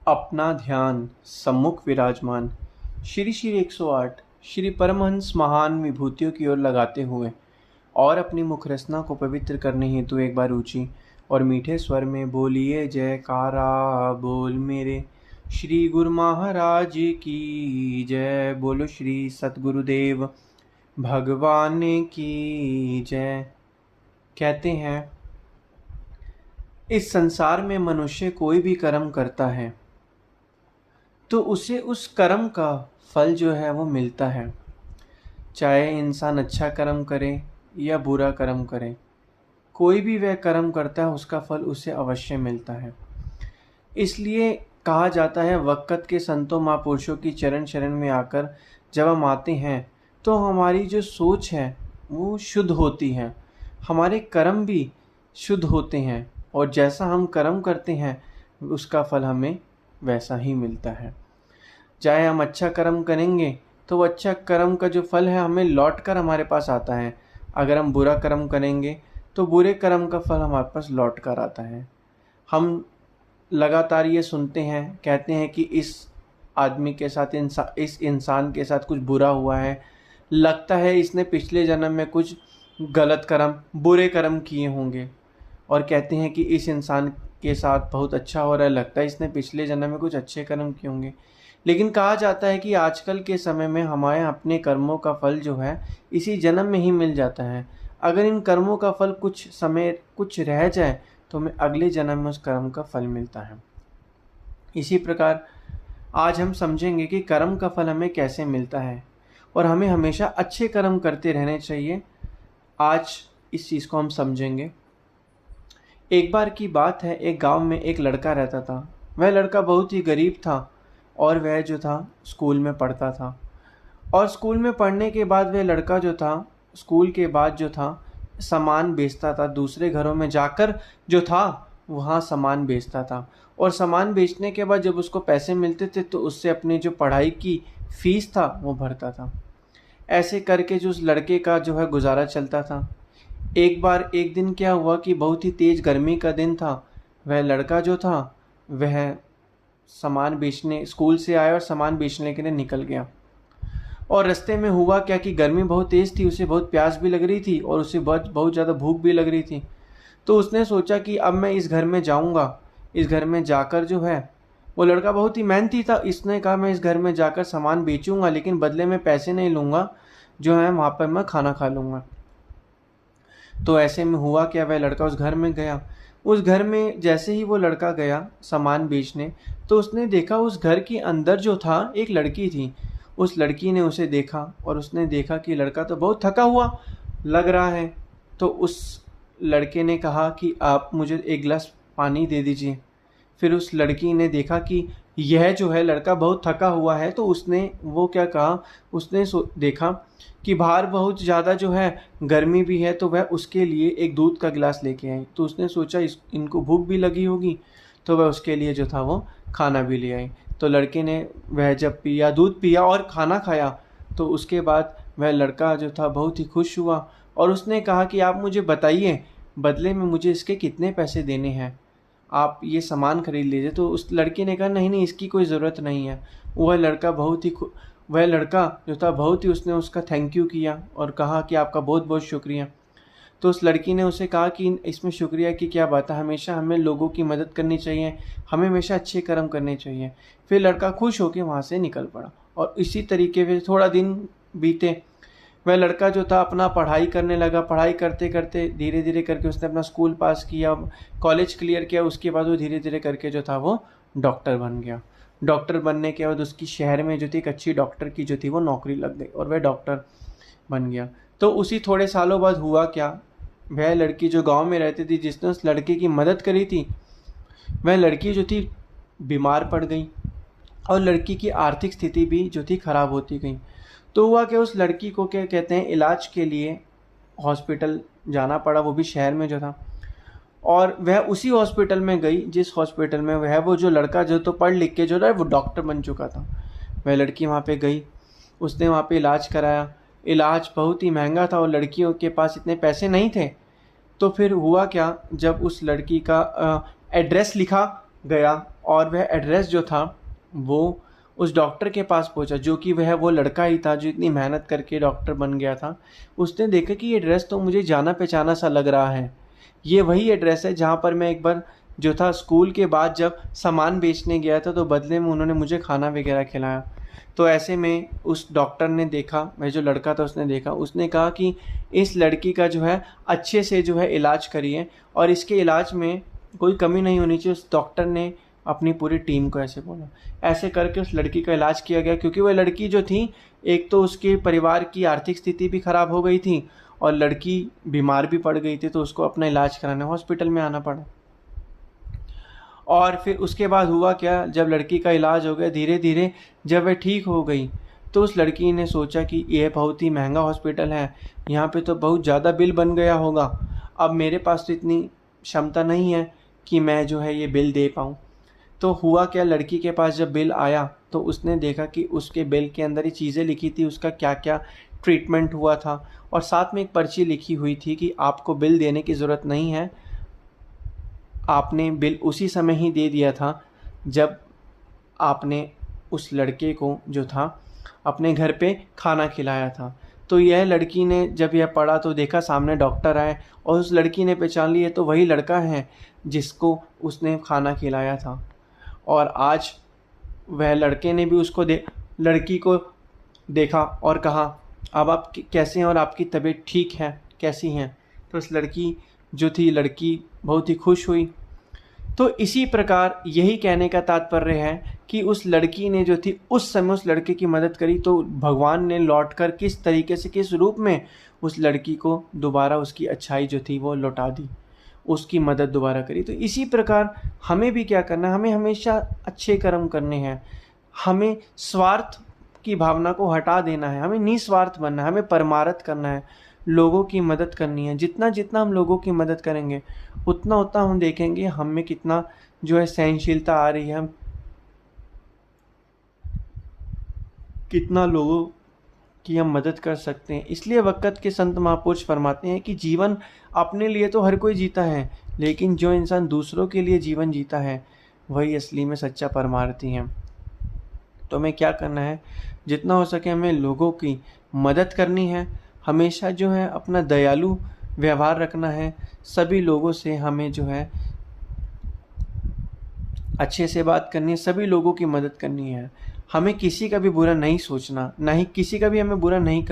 अपना ध्यान सम्मुख विराजमान श्री श्री 108 श्री परमहंस महान विभूतियों की ओर लगाते हुए और अपनी मुखरसना को पवित्र करने हेतु एक बार ऊंची और मीठे स्वर में बोलिए जयकारा बोल मेरे श्री गुरु महाराज की जय। बोलो श्री सतगुरुदेव भगवान की जय। कहते हैं इस संसार में मनुष्य कोई भी कर्म करता है तो उसे उस कर्म का फल जो है वो मिलता है। चाहे इंसान अच्छा कर्म करे या बुरा कर्म करे, कोई भी वह कर्म करता है उसका फल उसे अवश्य मिलता है। इसलिए कहा जाता है वक़्त के संतों महापुरुषों की चरण शरण में आकर जब हम आते हैं तो हमारी जो सोच है वो शुद्ध होती है, हमारे कर्म भी शुद्ध होते हैं और जैसा हम कर्म करते हैं उसका फल हमें वैसा ही मिलता है। चाहे हम अच्छा कर्म करेंगे तो वो अच्छा कर्म का जो फल है हमें लौट कर हमारे पास आता है, अगर हम बुरा कर्म करेंगे तो बुरे कर्म का फल हमारे पास लौट कर आता है। हम लगातार ये सुनते हैं, कहते हैं कि इस आदमी के साथ इस इंसान के साथ कुछ बुरा हुआ है, लगता है इसने पिछले जन्म में कुछ गलत कर्म बुरे कर्म किए होंगे, और कहते हैं कि इस इंसान के साथ बहुत अच्छा हो रहा है, लगता है इसने पिछले जन्म में कुछ अच्छे कर्म किए होंगे। लेकिन कहा जाता है कि आजकल के समय में हमारे अपने कर्मों का फल जो है इसी जन्म में ही मिल जाता है। अगर इन कर्मों का फल कुछ समय कुछ रह जाए तो हमें अगले जन्म में उस कर्म का फल मिलता है। इसी प्रकार आज हम समझेंगे कि कर्म का फल हमें कैसे मिलता है और हमें हमेशा अच्छे कर्म करते रहने चाहिए। आज इस चीज़ को हम समझेंगे। एक बार की बात है, एक गांव में एक लड़का रहता था। वह लड़का बहुत ही गरीब था और वह जो था स्कूल में पढ़ता था, और स्कूल में पढ़ने के बाद वह लड़का जो था स्कूल के बाद जो था सामान बेचता था, दूसरे घरों में जाकर जो था वहाँ सामान बेचता था। और सामान बेचने के बाद जब उसको पैसे मिलते थे तो उससे अपनी जो पढ़ाई की फीस था वो भरता था। ऐसे करके जो उस लड़के का जो है गुजारा चलता था। एक दिन क्या हुआ कि बहुत ही तेज़ गर्मी का दिन था। वह लड़का जो था वह सामान बेचने स्कूल से आया और सामान बेचने के लिए निकल गया। और रास्ते में हुआ क्या कि गर्मी बहुत तेज़ थी, उसे बहुत प्यास भी लग रही थी और उसे बहुत ज़्यादा भूख भी लग रही थी। तो उसने सोचा कि अब मैं इस घर में जाऊंगा, इस घर में जाकर जो है, वो लड़का बहुत ही मेहनती था, इसने कहा मैं इस घर में जाकर सामान बेचूंगा लेकिन बदले में पैसे नहीं लूँगा, जो है वहाँ पर मैं खाना खा लूँगा। तो ऐसे में हुआ क्या, वह लड़का उस घर में गया। उस घर में जैसे ही वो लड़का गया सामान बेचने, तो उसने देखा उस घर के अंदर जो था एक लड़की थी। उस लड़की ने उसे देखा और उसने देखा कि लड़का तो बहुत थका हुआ लग रहा है। तो उस लड़के ने कहा कि आप मुझे एक गिलास पानी दे दीजिए। फिर उस लड़की ने देखा कि यह जो है लड़का बहुत थका हुआ है, तो उसने वो क्या कहा, उसने देखा कि बाहर बहुत ज़्यादा जो है गर्मी भी है, तो वह उसके लिए एक दूध का गिलास लेके आई। तो उसने सोचा इनको भूख भी लगी होगी, तो वह उसके लिए जो था वो खाना भी ले आई। तो लड़के ने वह जब दूध पिया और खाना खाया, तो उसके बाद वह लड़का जो था बहुत ही खुश हुआ और उसने कहा कि आप मुझे बताइए बदले में मुझे इसके कितने पैसे देने हैं, आप ये सामान खरीद लीजिए। तो उस लड़के ने कहा नहीं नहीं, इसकी कोई ज़रूरत नहीं है। वह लड़का जो था बहुत ही उसने उसका थैंक यू किया और कहा कि आपका बहुत बहुत शुक्रिया। तो उस लड़की ने उसे कहा कि इसमें शुक्रिया की क्या बात है, हमेशा हमें लोगों की मदद करनी चाहिए, हमें हमेशा अच्छे कर्म करने चाहिए। फिर लड़का खुश होकर वहाँ से निकल पड़ा और इसी तरीके से थोड़ा दिन बीते। वह लड़का जो था अपना पढ़ाई करने लगा। पढ़ाई करते करते धीरे धीरे करके उसने अपना स्कूल पास किया, कॉलेज क्लियर किया। उसके बाद वो धीरे धीरे करके जो था वो डॉक्टर बन गया। डॉक्टर बनने के बाद उसकी शहर में जो थी एक अच्छी डॉक्टर की जो थी वो नौकरी लग गई और वह डॉक्टर बन गया। तो उसी थोड़े सालों बाद हुआ क्या, वह लड़की जो गांव में रहती थी जिसने उस लड़के की मदद करी थी, वह लड़की जो थी बीमार पड़ गई और लड़की की आर्थिक स्थिति भी जो थी खराब होती गई। तो हुआ कि उस लड़की को क्या कहते हैं इलाज के लिए हॉस्पिटल जाना पड़ा, वो भी शहर में जो था। और वह उसी हॉस्पिटल में गई जिस हॉस्पिटल में वह वो जो लड़का जो तो पढ़ लिख के जो है वो डॉक्टर बन चुका था। वह लड़की वहाँ पे गई, उसने वहाँ पे इलाज कराया। इलाज बहुत ही महंगा था और लड़कियों के पास इतने पैसे नहीं थे। तो फिर हुआ क्या, जब उस लड़की का एड्रेस लिखा गया और वह एड्रेस जो था वो उस डॉक्टर के पास पहुंचा, जो कि वह वो लड़का ही था जो इतनी मेहनत करके डॉक्टर बन गया था। उसने देखा कि ये एड्रेस तो मुझे जाना पहचाना सा लग रहा है, ये वही एड्रेस है जहाँ पर मैं एक बार जो था स्कूल के बाद जब सामान बेचने गया था तो बदले में उन्होंने मुझे खाना वगैरह खिलाया। तो ऐसे में उस डॉक्टर ने देखा, वह जो लड़का था उसने देखा, उसने कहा कि इस लड़की का जो है अच्छे से जो है इलाज करिए और इसके इलाज में कोई कमी नहीं होनी चाहिए। उस डॉक्टर ने अपनी पूरी टीम को ऐसे बोला। ऐसे करके उस लड़की का इलाज किया गया, क्योंकि वह लड़की जो थी, एक तो उसके परिवार की आर्थिक स्थिति भी खराब हो गई थी और लड़की बीमार भी पड़ गई थी, तो उसको अपना इलाज कराने हॉस्पिटल में आना पड़ा। और फिर उसके बाद हुआ क्या, जब लड़की का इलाज हो गया धीरे धीरे, जब वह ठीक हो गई तो उस लड़की ने सोचा कि यह बहुत ही महंगा हॉस्पिटल है, यहाँ पे तो बहुत ज़्यादा बिल बन गया होगा, अब मेरे पास तो इतनी क्षमता नहीं है कि मैं जो है ये बिल दे पाऊँ। तो हुआ क्या, लड़की के पास जब बिल आया तो उसने देखा कि उसके बिल के अंदर ही चीज़ें लिखी थी, उसका क्या क्या ट्रीटमेंट हुआ था, और साथ में एक पर्ची लिखी हुई थी कि आपको बिल देने की ज़रूरत नहीं है, आपने बिल उसी समय ही दे दिया था जब आपने उस लड़के को जो था अपने घर पे खाना खिलाया था। तो यह लड़की ने जब यह पढ़ा तो देखा सामने डॉक्टर आए और उस लड़की ने पहचान लिया तो वही लड़का है जिसको उसने खाना खिलाया था। और आज वह लड़के ने भी लड़की को देखा और कहा, अब आप कैसे हैं और आपकी तबीयत ठीक है, कैसी हैं? तो उस लड़की जो थी, लड़की बहुत ही खुश हुई। तो इसी प्रकार यही कहने का तात्पर्य है कि उस लड़की ने जो थी उस समय उस लड़के की मदद करी, तो भगवान ने लौटकर किस तरीके से, किस रूप में उस लड़की को दोबारा उसकी अच्छाई जो थी वो लौटा दी, उसकी मदद दोबारा करी। तो इसी प्रकार हमें भी क्या करना है, हमें हमेशा अच्छे कर्म करने हैं, हमें स्वार्थ की भावना को हटा देना है, हमें निस्वार्थ बनना है, हमें परमार्थ करना है, लोगों की मदद करनी है। जितना जितना हम लोगों की मदद करेंगे उतना उतना हम देखेंगे हम में कितना जो है सहनशीलता आ रही है, हम कितना लोगों की हम मदद कर सकते हैं। इसलिए वक़्त के संत महापुरुष फरमाते हैं कि जीवन अपने लिए तो हर कोई जीता है, लेकिन जो इंसान दूसरों के लिए जीवन जीता है वही असली में सच्चा परमार्थी है। तो हमें क्या करना है, जितना हो सके हमें लोगों की मदद करनी है, हमेशा जो है अपना दयालु व्यवहार रखना है, सभी लोगों से हमें जो है अच्छे से बात करनी है, सभी लोगों की मदद करनी है, हमें किसी का भी बुरा नहीं सोचना, ना ही किसी का भी हमें बुरा नहीं